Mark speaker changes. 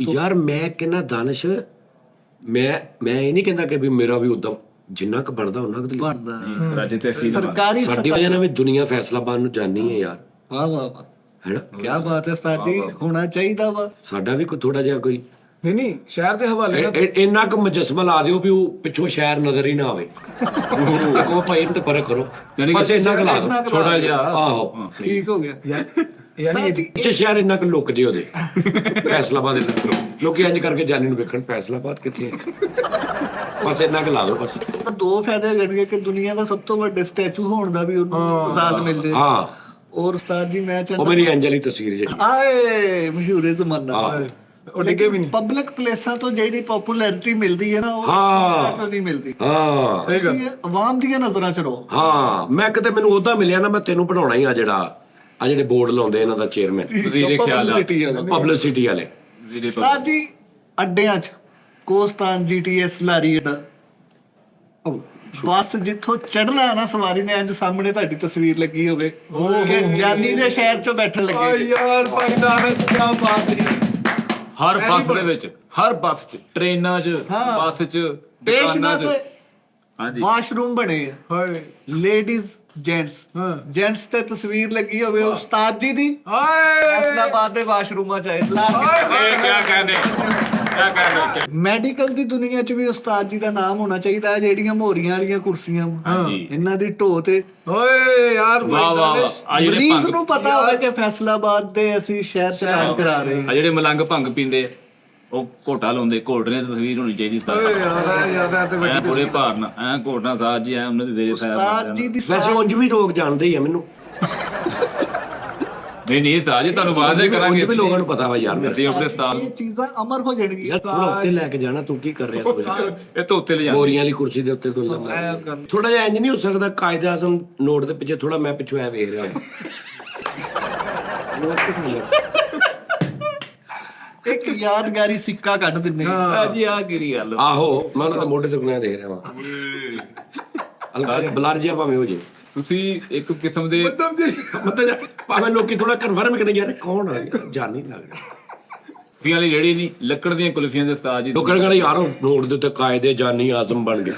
Speaker 1: ਯਾਰ ਮੈਂ ਕਹਿੰਦਾ ਦਾਨਿਸ਼, ਮੈਂ ਇਹ ਨਹੀਂ ਕਹਿੰਦਾ ਕਿ ਵੀ ਮੇਰਾ ਵੀ ਉਦਾਂ ਜਿੰਨਾ ਕੁ ਬਣਦਾ ਉਹਨਾਂ ਕੁ
Speaker 2: ਬਣਦਾ
Speaker 3: ਰਾਜੇ ਤੇ ਅਸੀਂ
Speaker 2: ਸਰਕਾਰੀ
Speaker 1: ਸਾਡੀ ਵਜ੍ਹਾ ਨਾਲ ਵੀ ਦੁਨੀਆ ਫੈਸਲਾਬਾਦ ਨੂੰ ਜਾਣੀ ਹੈ ਯਾਰ,
Speaker 2: ਵਾਹ ਵਾਹ ਵਾਹ,
Speaker 1: ਹੈਨਾ?
Speaker 2: ਕੀ ਬਾਤ ਹੈ ਉਸਤਾਦ ਜੀ, ਹੋਣਾ ਚਾਹੀਦਾ ਵਾ।
Speaker 1: ਸਾਡਾ ਵੀ ਕੋਈ ਥੋੜਾ ਜਿਹਾ ਕੋਈ
Speaker 4: ਨਹੀਂ ਸ਼ਹਿਰ ਦੇ ਹਵਾਲੇ ਨਾਲ
Speaker 1: ਇੰਨਾ ਕੁ ਮੁਜੱਸਮਾ ਲਾ ਦਿਓ ਵੀ ਉਹ ਪਿੱਛੋਂ ਸ਼ਹਿਰ ਨਜ਼ਰ ਹੀ ਨਾ ਆਵੇ। ਕਹੋ ਭਾਈ ਇਹਨੂੰ ਤਾਂ ਪਰੇ ਕਰੋ, ਬਸ ਇੰਨਾ ਕੁ ਲਾ ਦਿਓ
Speaker 3: ਛੋਟਾ ਜਿਹਾ।
Speaker 1: ਆਹੋ
Speaker 2: ਠੀਕ ਹੋ ਗਿਆ
Speaker 4: ਯਾਨੀ
Speaker 1: ਪਿੱਛੇ ਸ਼ਹਿਰ ਇੰਨਾ ਕੁ ਲੁੱਕ ਜੇ ਉਹਦੇ ਫੈਸਲਾਬਾਦ ਦੇ ਵਿੱਚ। ਲੋਕੀ ਇੰਜ ਕਰਕੇ ਜਾਨੀ ਨੂੰ ਵੇਖਣ ਫੈਸਲਾਬਾਦ ਕਿੱਥੇ ਹੈ, ਬਸ ਇੰਨਾ ਕੁ ਲਾ ਦਿਓ ਬਸ।
Speaker 2: ਦੋ ਫਾਇਦੇ ਹੋ ਜਾਣਗੇ ਕਿ ਦੁਨੀਆ ਦਾ ਸਭ ਤੋਂ ਵੱਡਾ ਸਟੈਚੂ ਹੋਣ ਦਾ ਵੀ ਉਹਨੂੰ ਇਜਾਜ਼ਤ ਮਿਲ ਜੇ।
Speaker 1: ਹਾਂ,
Speaker 2: ਔਰ ਉਸਤਾਦ ਜੀ ਮੈਂ
Speaker 1: ਉਹ
Speaker 2: ਚਾਹੁੰਦਾ
Speaker 1: ਮੇਰੀ ਅੰਜਲੀ ਤਸਵੀਰ ਜਿਹੜੀ
Speaker 2: ਆਏ ਮਸ਼ਹੂਰੇ ਜ਼ਮਾਨਾ
Speaker 1: ਆਹ।
Speaker 4: ਉਹ ਡਿੱਗੇ ਵੀ ਨਹੀਂ।
Speaker 2: ਪਬਲਿਕ ਪਲੇਸਾਂ ਤੋਂ ਜਿਹੜੀ ਪਪੂਲੈਰਿਟੀ ਮਿਲਦੀ ਹੈ ਨਾ ਉਹ
Speaker 1: ਹਾਂ।
Speaker 2: ਚੋਂ ਨਹੀਂ ਮਿਲਦੀ।
Speaker 1: ਹਾਂ
Speaker 2: ਤੁਸੀਂ ਆਵਾਮ ਦੀਆਂ ਨਜ਼ਰਾਂ 'ਚ ਰਹੋ।
Speaker 1: ਹਾਂ, ਮੈਂ ਕਿਤੇ ਮੈਨੂੰ ਉਹਦਾ ਮਿਲਿਆ ਨਾ, ਮੈਂ ਤੈਨੂੰ ਪੜਾਉਣਾ ਹੀ ਆ ਜਿਹੜਾ ਆ ਜਿਹੜੇ ਬੋਰਡ ਲਾਉਂਦੇ ਇਹਨਾਂ ਦਾ ਚੇਅਰਮੈਨ
Speaker 3: ਵੀਰੇ ਖਿਆਲ
Speaker 2: Publicity ਵਾਲਾ।
Speaker 1: ਪਬਲਿਸਿਟੀ ਵਾਲੇ।
Speaker 3: ਵੀਰੇ
Speaker 2: ਉਸਤਾਦ ਜੀ ਅੱਡਿਆਂ 'ਚ ਕੋਸਤਾਨ ਜੀਟੀਐਸ ਲਾਰੀ ਅੱਡਾ ਬੱਸ ਜਿੱਥੋਂ ਚੜਨਾ ਹੈ ਨਾ ਸਵਾਰੀ ਨੇ ਇੰਜ ਸਾਹਮਣੇ ਤੁਹਾਡੀ ਤਸਵੀਰ ਲੱਗੀ ਹੋਵੇ ਕਿ ਜਾਨੀ ਦੇ ਸ਼ਹਿਰ 'ਚੋਂ ਬੈਠਣ
Speaker 4: ਓ
Speaker 2: ਲੱਗੇ।
Speaker 4: ਯਾਰ ਭਾਈ ਦਾਨਿਸ਼ ਕੀ ਬਾਤ ਹੈ।
Speaker 3: ਹਰ ਬੱਸ ਦੇ ਵਿੱਚ, ਹਰ ਬੱਸ 'ਚ, ਟ੍ਰੇਨਾਂ 'ਚ, ਬੱਸ 'ਚ,
Speaker 2: ਸਟੇਸ਼ਨਾਂ
Speaker 3: ਦੁਕਾਨਾਂ 'ਚ।
Speaker 2: ਤੇ
Speaker 3: ਹਾਂਜੀ
Speaker 2: ਵਾਸ਼ਰੂਮ ਬਣੇ ਆ,
Speaker 4: ਹਾਏ
Speaker 2: ਲੇਡੀਜ਼ ਜੈਂਟਸ
Speaker 4: ਹਾਂ।
Speaker 2: ਜੈਂਟਸ ਤੇ ਤਸਵੀਰ ਲੱਗੀ ਹੋਵੇ ਉਸਤਾਦ ਜੀ ਦੀ
Speaker 4: ਹਾਏ
Speaker 2: ਫੈਸਲਾਬਾਦ ਦੇ ਵਾਸ਼ਰੂਮਾਂ 'ਚ ਆਏ ਲਾ
Speaker 3: ਇਹ ਕੀ ਕਹਿੰਦੇ, ਕੀ ਕਹਿੰਦੇ।
Speaker 2: ਮੈਡੀਕਲ ਦੀ ਦੁਨੀਆ 'ਚ ਵੀ ਉਸਤਾਦ ਜੀ ਦਾ ਨਾਮ ਹੋਣਾ ਚਾਹੀਦਾ ਹੈ। ਜਿਹੜੀਆਂ ਮੋਰੀਆਂ ਵਾਲੀਆਂ ਕੁਰਸੀਆਂ
Speaker 3: ਹਾਂਜੀ
Speaker 2: ਇਹਨਾਂ ਦੀ ਢੋ ਤੇ
Speaker 4: ਓਏ ਯਾਰ ਭਾਈ
Speaker 3: ਵਾਹ ਵਾਹ
Speaker 4: ਦਾਨਿਸ਼
Speaker 3: ਆ ਜਿਹੜੇ
Speaker 2: ਮਰੀਜ਼
Speaker 3: ਭੰਗ,
Speaker 2: ਨੂੰ ਪਤਾ ਹੋਵੇ ਕਿ ਫੈਸਲਾਬਾਦ ਦੇ ਅਸੀਂ ਸ਼ਹਿਰ 'ਚ ਇਲਾਜ ਕਰਾ ਰਹੇ ਹਾਂ।
Speaker 3: ਆ ਜਿਹੜੇ ਮਲੰਗ ਭੰਗ ਪੀਂਦੇ ਆ, ਉਹ ਘੋਟਾ ਲਾਉਂਦੇ, ਘੋਟਣੇ ਦੀ ਤਸਵੀਰ ਹੋਣੀ ਚਾਹੀਦੀ
Speaker 4: ਓਏ ਯਾਰ ਇਹ ਤੇ
Speaker 3: ਐ
Speaker 4: ਵੱਡੀ
Speaker 3: ਪੂਰੇ ਭਾਰ ਨਾਲ ਐ ਘੋਟਣਾ ਸਾਜ ਜੀ ਐ ਉਹਨਾਂ ਦੀ ਦੇ
Speaker 2: ਉਸਤਾਦ ਜੀ ਦੀ
Speaker 1: ਵੈਸੇ ਉਂਝ ਵੀ ਲੋਕ ਜਾਣਦੇ ਹੀ ਆ ਮੈਨੂੰ,
Speaker 3: ਨਹੀਂ ਨਹੀਂ ਸਾਜ ਜੀ ਤੁਹਾਨੂੰ ਬਾਅਦ ਦੇ
Speaker 1: ਉਂਝ
Speaker 3: ਕਰਾਂਗੇ
Speaker 1: ਵੀ ਲੋਕਾਂ ਨੂੰ ਪਤਾ ਵਾ ਯਾਰ ਮੇਰੇ।
Speaker 3: ਅਸੀਂ ਆਪਣੇ ਉਸਤਾਦ
Speaker 2: ਇਹ ਚੀਜ਼ਾਂ ਅਮਰ ਹੋ ਜਾਣਗੀਆਂ।
Speaker 1: ਯਾਰ ਥੋੜਾ ਉੱਤੇ ਲੈ ਕੇ ਜਾਣਾ, ਤੂੰ ਕੀ ਕਰ ਰਿਹਾ ਸੋਚ?
Speaker 3: ਇਹ ਤੋਂ ਉੱਤੇ ਲੈ ਜਾਂਦੇ।
Speaker 1: ਗੋਰੀਆਂ ਵਾਲੀ ਕੁਰਸੀ ਦੇ ਉੱਤੇ ਤੂੰ ਥੋੜਾ ਜਿਹਾ ਇੰਜ ਨਹੀਂ ਹੋ ਸਕਦਾ? ਕਾਇਦੇ ਆਜ਼ਮ ਨੋਟ ਦੇ ਪਿੱਛੇ ਥੋੜਾ ਮੈਂ ਪਿੱਛੋਂ ਐ ਵੇਖ ਰਿਹਾ
Speaker 2: ਇੱਕ ਯਾਦਗਾਰੀ ਸਿੱਕਾ ਕੱਢ ਦਿੰਦੇ ਹਾਂ।
Speaker 3: ਆ ਜੀ ਆ ਕਿਹੜੀ ਗੱਲ।
Speaker 1: ਆਹੋ, ਮੈਂ ਉਹਨਾਂ ਦੇ ਮੋਢੇ ਤੇ ਗੁਣਿਆ ਦੇਖ ਰਿਹਾ ਵਾਂ। ਹਲਕਾ ਜਿਹਾ ਬਲਰ ਜਿਹਾ ਭਾਵੇਂ ਹੋ ਜੇ,
Speaker 3: ਤੁਸੀਂ ਇੱਕ ਕਿਸਮ ਦੇ
Speaker 1: ਮਤਲਬ ਭਾਵੇਂ ਲੋਕੀ ਥੋੜਾ ਕਨਫਰਮ ਕਰੇ ਯਾਰ ਇਹ ਕੌਣ ਆ, ਜਾਨ ਨਹੀਂ ਲੱਗ ਰਿਹਾ।
Speaker 3: ਕੁਲਫੀਆਂ ਵਾਲੀ ਜਿਹੜੀ ਨਹੀਂ, ਲੱਕੜ ਦੀਆਂ ਕੁਲਫੀਆਂ ਦੇ ਉਸਤਾਦ ਜੀ।
Speaker 1: ਲੋਕਾਂ ਕਹਿੰਦੇ ਯਾਰ ਉਹ ਨੋਟ ਦੇ ਉੱਤੇ ਕਾਇਦੇ ਜਾਨੀ ਆਜ਼ਮ ਬਣ ਗਏ।